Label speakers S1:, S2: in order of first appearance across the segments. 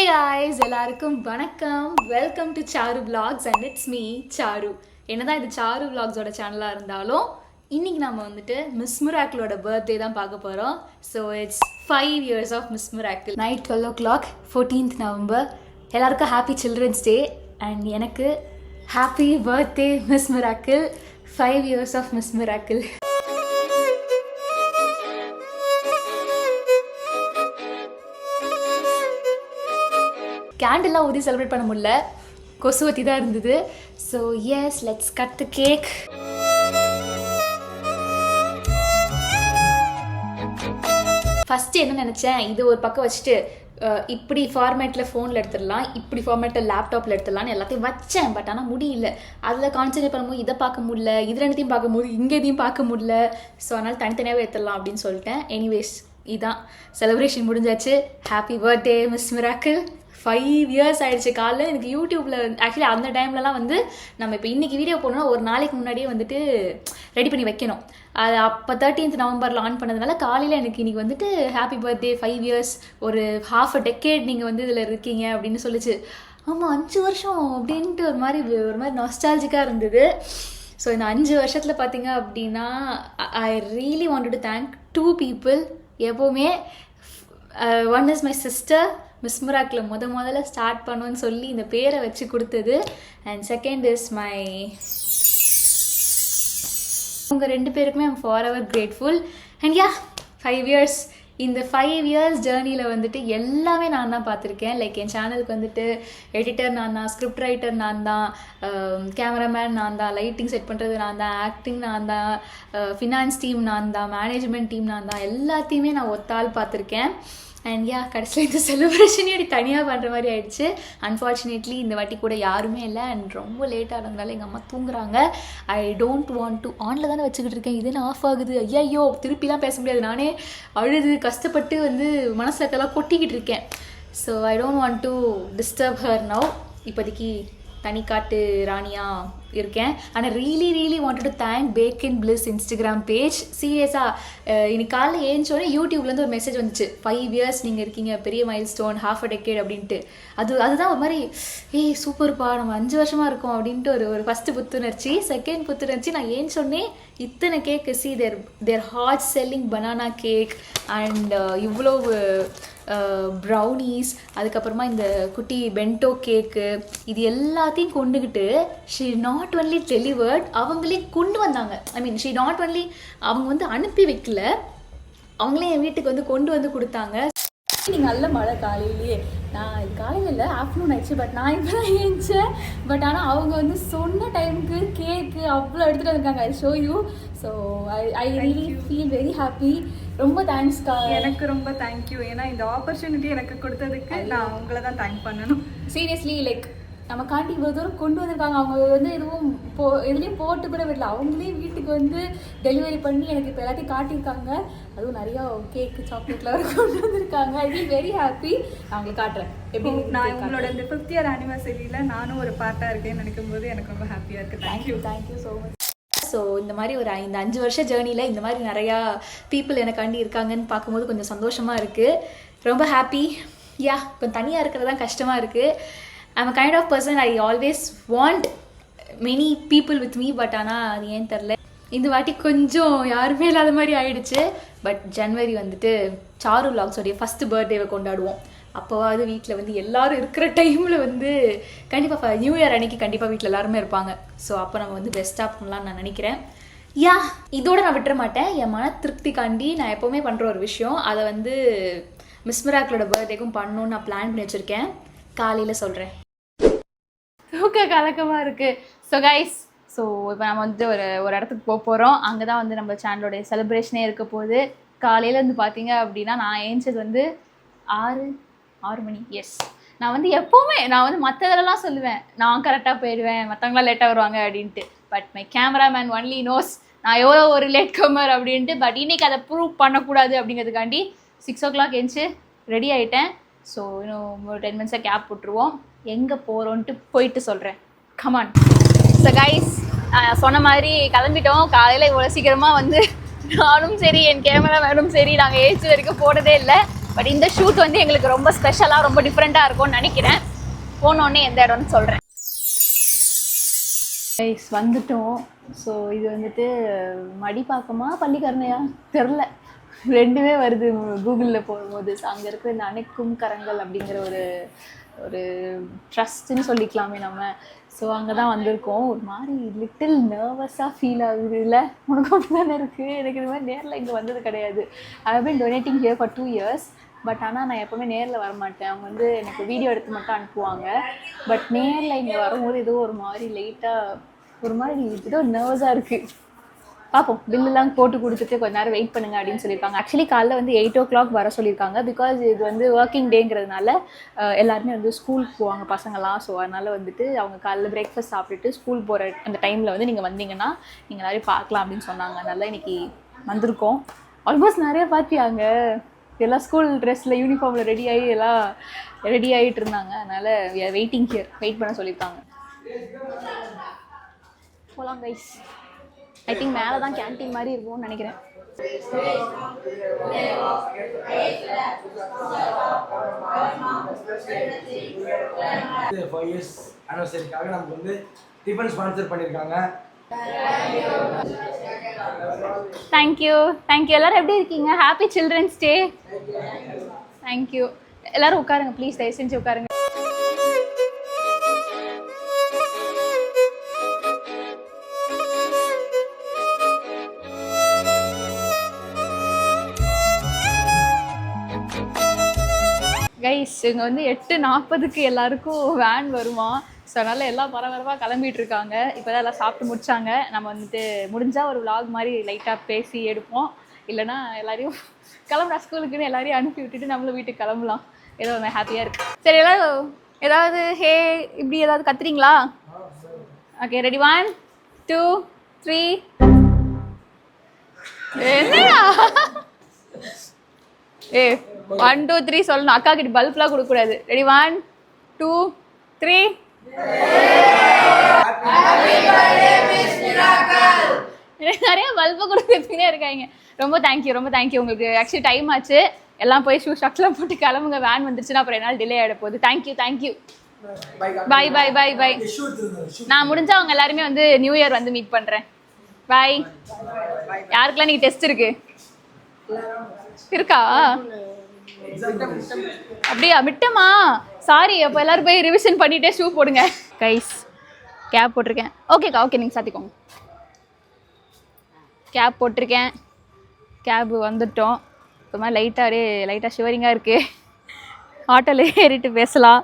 S1: guys, எல்லாருக்கும் வணக்கம். Welcome to Charu vlogs and it's me Charu. என்னதான் இது சாரு vlogsோட சேனலா இருந்தாலும் இன்னைக்கு நாம வந்துட்டு மிஸ் மிராக்கிளோட பர்த்டே தான் பார்க்க போறோம். So it's 5 years of Miss Miracle. Night 12 o'clock 14th November. எல்லாருக்கும் ஹாப்பி சில்ட்ரன்ஸ் டே அண்ட் எனக்கு happy birthday Miss Miracle. 5 years of Miss Miracle. கேண்டெல்லாம் ஊதி செலிப்ரேட் பண்ண முடியல, கொசுவத்தி தான் இருந்தது. So yes, let's cut the cake. First என்ன நினச்சேன், இது ஒரு பக்கம் வச்சுட்டு இப்படி ஃபார்மேட்டில் ஃபோனில் எடுத்துடலாம், இப்படி ஃபார்மேட்டில் லேப்டாப்பில் எடுத்துடலான்னு எல்லாத்தையும் வச்சேன். பட் ஆனால் முடியல. அதில் கான்சன்ட்ரேட் பண்ணும்போது இதை பார்க்க முடியல, இது ரெண்டுத்தையும் பார்க்கும்போது இங்கே எதையும் பார்க்க முடியல. ஸோ அதனால் தனித்தனியாகவே எடுத்துடலாம் அப்படின்னு சொல்லிட்டேன். எனிவேஸ், இதான் செலிப்ரேஷன் முடிஞ்சாச்சு. Happy birthday Miss Miracle. 5 years ஆகிடுச்சு. காலையில் எனக்கு யூடியூப்பில் ஆக்சுவலி அந்த டைம்லலாம் வந்து நம்ம இப்போ இன்றைக்கி வீடியோ போடணும்னா ஒரு நாளைக்கு முன்னாடியே வந்துட்டு ரெடி பண்ணி வைக்கணும். அது அப்போ 13th November ஆன் பண்ணதுனால காலையில் எனக்கு இன்றைக்கி வந்துட்டு ஹாப்பி பர்த்டே 5 years, ஒரு half a decade நீங்கள் வந்து இதில் இருக்கீங்க அப்படின்னு சொல்லிச்சு. ஆமாம், 5 வருஷம் அப்படின்ட்டு ஒரு மாதிரி நாஸ்டாலஜிக்காக இருந்தது. ஸோ இந்த 5 வருஷத்தில் பார்த்தீங்க அப்படின்னா I really wanted to thank 2 people. எப்போவுமே one is my sister, miss miracle முதல்ல ஸ்டார்ட் பண்ணோன்னு சொல்லி இந்த பேரை வச்சு கொடுத்தது. அண்ட் செகண்ட் இஸ் மை, உங்கள் 2 பேருக்குமே I'm for ever grateful. And yeah, 5 years. இந்த 5 years ஜேர்னியில் வந்துட்டு எல்லாமே நான் தான் பார்த்துருக்கேன். லைக் என் சேனலுக்கு வந்துட்டு எடிட்டர் நான் தான், ஸ்கிரிப்ட் ரைட்டர் நான் தான், கேமராமேன் நான் தான், லைட்டிங் செட் பண்ணுறது நான் தான், ஆக்டிங் நான் தான், ஃபினான்ஸ் டீம் நான் தான், மேனேஜ்மெண்ட் டீம் நான் தான், எல்லாத்தையுமே நான் ஒத்தாள் பார்த்துருக்கேன். அண்ட் யா, கடைசியில் இந்த செலிப்ரேஷனே அப்படி தனியாக பண்ணுற மாதிரி ஆயிடுச்சு. அன்ஃபார்ச்சுனேட்லி இந்த வாட்டி கூட யாருமே இல்லை. அண்ட் ரொம்ப லேட் ஆனதுனால எங்கள் அம்மா தூங்குறாங்க. ஐ டோன்ட் வாண்ட் டு, ஆனில் தானே வச்சுக்கிட்டு இருக்கேன், இது என்ன ஆஃப் ஆகுது, ஐயோ திருப்பிலாம் பேச முடியாது. நானே அழுது கஷ்டப்பட்டு வந்து மனசுலக்கெல்லாம் கொட்டிக்கிட்டு இருக்கேன். So I don't want to disturb her now. இப்போதைக்கு தனிக்காட்டு ராணியாக இருக்கேன். ஆனால் really wanted to thank back in Bliss Instagram page. சீரியஸாக இன்னைக்கு காலையில் ஏஞ்சோடனே யூடியூப்லேருந்து ஒரு மெசேஜ் வந்துச்சு, 5 years நீங்கள் இருக்கீங்க, பெரிய mile stone, half a decade அப்படின்ட்டு. அதுதான் ஒரு மாதிரி, ஏய் சூப்பர்ப்பா, நம்ம 5 வருஷமாக இருக்கோம் அப்படின்ட்டு ஒரு ஃபஸ்ட்டு புத்துணர்ச்சி. செகண்ட் புத்துணர்ச்சி, நான் ஏன் சொன்னேன் இத்தனை cake, see their hot selling banana cake and இவ்வளோ ப்ரௌனீஸ், அதுக்கப்புறமா இந்த குட்டி பென்டோ கேக்கு, இது எல்லாத்தையும் கொண்டுக்கிட்டு ஷீ நாட் ஒன்லி டெலிவர்ட், அவங்களே கொண்டு வந்தாங்க. ஐ மீன் ஷீ நாட் ஒன்லி, அவங்க வந்து அனுப்பி வைக்கல, அவங்களே என் வீட்டுக்கு வந்து கொண்டு வந்து கொடுத்தாங்க. நல்ல மழை காலையிலேயே. நான் இது காலையில் இல்லை, ஆஃப்டர்நூன் ஆயிடுச்சு. பட் நான் இப்போ தான் ஏஞ்சேன். பட் ஆனால் அவங்க வந்து சொன்ன டைமுக்கு கேக்கு அவ்வளோ எடுத்துகிட்டு வந்திருக்காங்க. I show you. So I really feel very happy. ரொம்ப தேங்க்ஸ்க்கா.
S2: எனக்கு ரொம்ப தேங்க்யூ. ஏன்னா இந்த ஆப்பர்ச்சுனிட்டி எனக்கு கொடுத்ததுக்கு நான் உங்களை தான் தேங்க் பண்ணணும்.
S1: சீரியஸ்லி, லைக் நமக்காண்டி இவ்வளோ தூரம் கொண்டு வந்திருக்காங்க. அவங்க வந்து எதுவும் எதுலேயும் போட்டு கூட விடல, அவங்களே வீட்டுக்கு வந்து டெலிவரி பண்ணி எனக்கு இப்போ எல்லாத்தையும் காட்டியிருக்காங்க. அதுவும் நிறையா கேக்கு, சாக்லேட்லாம் கொண்டு வந்திருக்காங்க. I feel very happy. நான் உங்களுக்கு காட்டுறேன் எப்படி.
S2: நான் உங்களோட இந்த 5th year anniversary-ல நானும் ஒரு பார்ட்டாக இருக்கேன்னு நினைக்கும் போது எனக்கு ரொம்ப ஹாப்பியாக இருக்குது.
S1: Thank you so much. ஸோ இந்த மாதிரி இந்த 5 வருஷ ஜேர்னியில் இந்த மாதிரி நிறையா பீப்புள் எனக்காண்டி இருக்காங்கன்னு பார்க்கும்போது கொஞ்சம் சந்தோஷமாக இருக்குது. ரொம்ப ஹாப்பி. யா, கொஞ்சம் தனியாக இருக்கிறது தான் கஷ்டமாக இருக்குது. I'm a kind of person, I always want many people with me. But ஆனால் அது ஏன் தெரில, இந்த வாட்டி கொஞ்சம் யாருமே இல்லாத மாதிரி ஆயிடுச்சு. பட் ஜனவரி வந்துட்டு சாரு vlogsோடைய ஃபஸ்ட்டு பர்த்டேவை கொண்டாடுவோம். அப்போவாது வீட்டில் வந்து எல்லோரும் இருக்கிற டைமில் வந்து கண்டிப்பாக நியூ இயர் அன்னைக்கு கண்டிப்பாக வீட்டில் எல்லாருமே இருப்பாங்க. ஸோ அப்போ நம்ம வந்து பெஸ்ட்டாக பண்ணலான்னு நான் நினைக்கிறேன். யா, இதோட நான் விட்டுற மாட்டேன். என் மன திருப்திக்காண்டி நான் எப்போவுமே பண்ணுற ஒரு விஷயம், அதை வந்து மிஸ் மிராக்கிளோட பர்த்டேக்கும் பண்ணணுன்னு நான் பிளான் பண்ணி வச்சுருக்கேன். காலையில் சொல்கிறேன். தூக்க கலக்கமாக இருக்குது. ஸோ கைஸ், ஸோ இப்போ நம்ம வந்து ஒரு இடத்துக்கு போகிறோம். அங்கே தான் வந்து நம்ம சேனலோடைய செலிப்ரேஷனே இருக்க போகுது. காலையில் வந்து பார்த்தீங்க அப்படின்னா நான் ஏஞ்சது வந்து 6 மணி. எஸ், நான் வந்து எப்போவுமே நான் வந்து மற்றதெல்லாம் சொல்லுவேன், நான் கரெக்டாக போயிடுவேன், மற்றவங்களாம் லேட்டாக வருவாங்க அப்படின்ட்டு. But my cameraman only nose நான் எவ்வளோ ஒரு லேட் கம்மர் அப்படின்ட்டு. பட் இன்றைக்கி அதை ப்ரூவ் பண்ணக்கூடாது அப்படிங்கிறதுக்காண்டி 6 o'clock எழுந்துச்சு ரெடி ஆகிட்டேன். ஸோ இன்னும் ஒரு 10 minutes கேப் போட்டுருவோம். எங்கே போகிறோன்ட்டு போயிட்டு சொல்கிறேன். கமான். ஸோ கைஸ், சொன்ன மாதிரி கிளம்பிட்டோம். காலையில் இவ்வளோ சீக்கிரமாக வந்து நானும் சரி, என் கேமராமேனும் சரி, நாங்கள் ஏசி வரைக்கும் போனதே இல்லை.
S3: பட் இந்த ஷூட் வந்து எங்களுக்கு ரொம்ப ஸ்பெஷலாக ரொம்ப டிஃப்ரெண்ட்டாக இருக்கும்னு நினைக்கிறேன். போனோடனே எந்த இடம்னு சொல்கிறேன். வந்துட்டோம். ஸோ இது வந்துட்டு மடிப்பாக்கமா பள்ளிக்கரணையா தெரில, ரெண்டுமே வருது கூகுளில் போகும்போது. ஸோ அங்கே இருக்கிற இந்த அணைக்கும் கரங்கள் அப்படிங்கிற ஒரு ட்ரஸ்ட்டுன்னு சொல்லிக்கலாமே நம்ம. ஸோ அங்கே தான் வந்திருக்கோம். ஒரு மாதிரி லிட்டில் நர்வஸாக ஃபீல் ஆகுது. இல்லை உனக்கு அப்படி தானே இருக்குது? எனக்கு இது மாதிரி நேரில் இங்கே வந்தது கிடையாது. I have been donating here for 2 years. But ஆனால் நான் எப்போவுமே நேரில் வரமாட்டேன். அவங்க வந்து எனக்கு வீடியோ எடுத்து மட்டும் அனுப்புவாங்க. பட் நேரில் இங்கே வரும்போது ஏதோ ஒரு மாதிரி லைட்டாக ஒரு மாதிரி ஏதோ நர்வஸாக இருக்குது. பார்ப்போம். பில்லுலாம் போட்டு கொடுத்துட்டு கொஞ்ச நேரம் வெயிட் பண்ணுங்க அப்படின்னு சொல்லியிருக்காங்க. ஆக்சுவலி காலைல வந்து 8 o'clock வர சொல்லியிருக்காங்க. பிகாஸ் இது வந்து ஒர்க்கிங் டேங்கிறதுனால எல்லாருமே வந்து ஸ்கூலுக்கு போவாங்க பசங்களாம். ஸோ அதனால் வந்துட்டு அவங்க காலைல பிரேக்ஃபாஸ்ட் சாப்பிட்டுட்டு ஸ்கூல் போகிற அந்த டைமில் வந்து நீங்கள் வந்தீங்கன்னா நீங்கள் எல்லாரையும் பார்க்கலாம் அப்படின்னு சொன்னாங்க. அதனால் இன்றைக்கி வந்திருக்கோம். ஆல்மோஸ்ட் நிறைய பார்த்தியாங்க எல்லாம் ஸ்கூல் ட்ரெஸ்ஸில் யூனிஃபார்மில் ரெடி ஆகி எல்லாம் ரெடி ஆகிட்டு இருந்தாங்க. அதனால் வெயிட்டிங் ஹியர், வெயிட் பண்ண சொல்லியிருக்காங்க. போகலாம் கைஸ். ஐ திங்க் மேலே தான் கேன்டீன் மாதிரி இருக்கும்னு நினைக்கிறேன்.
S4: ஆனிவர்சரிக்காக நமக்கு வந்து டிஃபன் ஸ்பான்சர் பண்ணியிருக்காங்க.
S3: Thank you thank you. எல்லோரும் எப்படி இருக்கீங்க? Happy children's day. தேங்க்யூ. எல்லோரும் உட்காருங்க ப்ளீஸ், தயவு செஞ்சு உட்காருங்க. கைஸ் இங்கே வந்து 8:40 எல்லாருக்கும் வேன் வருமா. ஸோ அதனால் எல்லாம் பரபரப்பாக கிளம்பிட்டு இருக்காங்க. இப்போ தான் எல்லாம் சாப்பிட்டு முடிச்சாங்க. நம்ம வந்துட்டு முடிஞ்சால் ஒரு vlog மாதிரி லைட்டாக பேசி எடுப்போம். இல்லைனா எல்லாரையும் கிளம்புறா ஸ்கூலுக்குன்னு எல்லாரையும் அனுப்பி விட்டுட்டு நம்மளும் வீட்டுக்கு கிளம்பலாம். ஏதோ ஒன்று ஹாப்பியாக இருக்குது. சரி எல்லாரும் ஏதாவது ஹே இப்படி ஏதாவது கத்துறீங்களா? Okay ready 1 2 3. என்னடா 1 2 3 சொல்லணும். அக்கா கிட்ட பல்ப்லாம் கொடுக்கக்கூடாது. ரெடி 1 2 3. நிறைய பல்பை கொடுத்துட்டே இருக்காங்க. ரொம்ப தேங்க்யூ, ரொம்ப தேங்க்யூ. உங்களுக்கு ஆக்சுவலி டைம் ஆச்சு. எல்லாம் போய் ஷூ ஷாக்ஸ்லாம் போட்டு கிளம்புங்க. வேன் வந்துருச்சுன்னா அப்புறம் என்னால் டிலே ஆகிட போகுது. Thank you thank you. Bye bye bye bye. நான் முடிஞ்சா அவங்க எல்லாருமே வந்து நியூ இயர் வந்து மீட் பண்ணுறேன். பாய். யாருக்கெல்லாம் நீங்கள் டெஸ்ட் இருக்கு இருக்கா? அப்படியா? மிட்டமா? சாரி. அப்போ எல்லாரும் போய் ரிவிஷன் பண்ணிட்டே ஷூ போடுங்க. கைஸ் கேப் போட்டிருக்கேன். ஓகேக்கா ஓகே நீங்கள் சாத்திக்கோங்க. கேப் போட்டிருக்கேன். கேபு வந்துட்டோம். ஒரு மாதிரி லைட்டாக ஷிவரிங்காக இருக்குது. ஆட்டோவில் ஏறிட்டு பேசலாம்.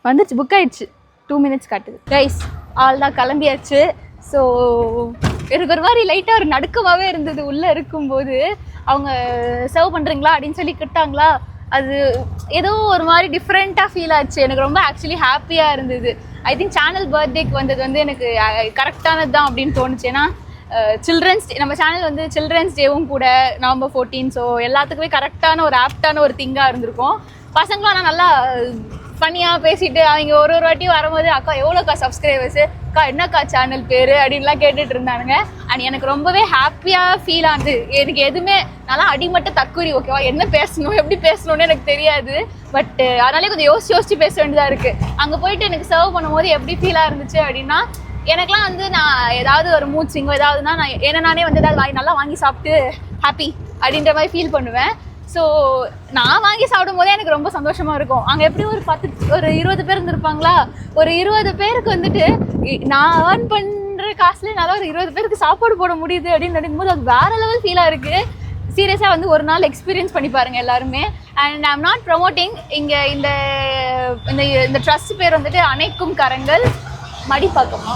S3: வந்துச்சு, புக் ஆகிடுச்சு. 2 minutes காட்டுது. கைஸ் ஆள் தான் கிளம்பியாச்சு. ஸோ எனக்கு ஒரு மாதிரி லைட்டாக ஒரு நடுக்கமாகவே இருந்தது. உள்ளே இருக்கும்போது அவங்க சர்வ் பண்ணுறீங்களா அப்படின்னு சொல்லி கிட்டாங்களா. அது ஏதோ ஒரு மாதிரி டிஃப்ரெண்ட்டாக ஃபீல் ஆச்சு. எனக்கு ரொம்ப ஆக்சுவலி ஹாப்பியாக இருந்தது. ஐ திங்க் சேனல் பர்த்டேக்கு வந்தது வந்து எனக்கு கரெக்டானது தான் அப்படின்னு தோணுச்சு. ஏன்னா சில்ட்ரன்ஸ் டே நம்ம சேனல் வந்து சில்ட்ரன்ஸ் டேவும் கூட November 14. ஸோ எல்லாத்துக்குமே கரெக்டான ஒரு ஆப்டான ஒரு திங்காக இருந்திருக்கும். பசங்களும் ஆனால் நல்லா ஃபன்னியாக பேசிட்டு அவங்க ஒரு வாட்டியும் வரும்போது அக்கா எவ்வளோக்கா சப்ஸ்கிரைபர்ஸு, அக்கா என்னக்கா சேனல் பேர் அப்படின்லாம் கேட்டுட்டு இருந்தானுங்க. அண்ட் எனக்கு ரொம்பவே ஹாப்பியாக ஃபீல் ஆகுது. எனக்கு எதுவுமே நல்லா அடிமட்ட தக்குறி ஓகேவா, என்ன பேசணும் எப்படி பேசணும்னு எனக்கு தெரியாது. பட் அதனாலே கொஞ்சம் யோசிச்சு பேச வேண்டியதாக இருக்குது. அங்கே போயிட்டு எனக்கு சர்வ் பண்ணும்போது எப்படி ஃபீலாக இருந்துச்சு அப்படின்னா, எனக்குலாம் வந்து நான் ஏதாவது ஒரு மூட் ஸ்விங்கோ ஏதாவதுனா நான் நானே வந்து ஏதாவது நல்லா வாங்கி சாப்பிட்டு ஹாப்பி அப்படின்ற மாதிரி ஃபீல் பண்ணுவேன். ஸோ நான் வாங்கி சாப்பிடும் போதே எனக்கு ரொம்ப சந்தோஷமாக இருக்கும். அங்கே எப்படி ஒரு 20 பேர் இருந்திருப்பாங்களா. ஒரு 20 பேருக்கு வந்துட்டு நான் ஏர்ன் பண்ணுற காசுல நல்லா ஒரு 20 பேருக்கு சாப்பாடு போட முடியுது அப்படின்னு நினைக்கும்போது அது வேறு லெவல் ஃபீலாக இருக்குது. சீரியஸாக வந்து ஒரு நாள் எக்ஸ்பீரியன்ஸ் பண்ணி பாருங்கள் எல்லாருமே. And I am not promoting. இங்கே இந்த ட்ரஸ்ட் பேர் வந்துட்டு அணைக்கும் கரங்கள் மடிப்பாக்கமா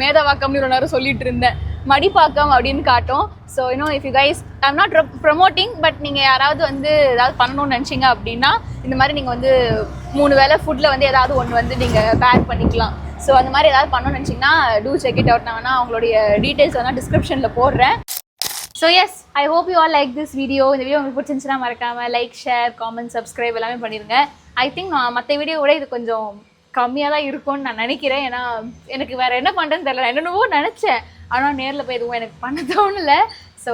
S3: மேதவாக்கம்னு ஒரு நேரம் சொல்லிட்டு இருந்தேன். மடிப்பாக்கம் அப்படின்னு காட்டும். ஸோ இன்னும் if you guys I am not promoting, but நீங்கள் யாராவது வந்து ஏதாவது பண்ணணும்னு நினச்சிங்க அப்படின்னா இந்த மாதிரி நீங்கள் வந்து 3 வேளை ஃபுட்டில் வந்து ஏதாவது ஒன்று வந்து நீங்கள் பேக் பண்ணிக்கலாம். ஸோ அந்த மாதிரி ஏதாவது பண்ணணும்னு நினச்சிங்கன்னா டூ செக் இட் அவுட். நான் வேணா அவங்களுடைய டீட்டெயில்ஸ் வேணால் டிஸ்கிரிப்ஷனில் போடுறேன். So yes I hope you all like this video. இந்த வீடியோ உங்களுக்கு பிடிச்சிருந்துச்சுன்னா மறக்காமல் லைக், ஷேர், காமெண்ட், சப்ஸ்கிரைப் எல்லாமே பண்ணிடுங்க. ஐ திங்க் நான் மற்ற வீடியோவோட இது கொஞ்சம் கம்மியாக தான் இருக்கும்னு நான் நினைக்கிறேன். ஏன்னா எனக்கு வேறு என்ன பண்ணுறேன்னு தெரியல. நான் என்னென்னவோ நினச்சேன், ஆனால் நேரில் போய் எதுவும் எனக்கு பண்ண தோணலை. ஸோ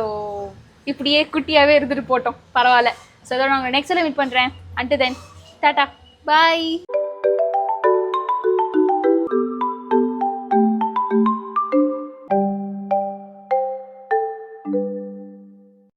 S3: இப்படியே குட்டியாகவே இருந்துட்டு போட்டோம், பரவாயில்ல. ஸோ அதோட நான் உங்களை நெக்ஸ்ட்டில் மீட் பண்ணுறேன். அன்டில் தென் டாட்டா பாய்.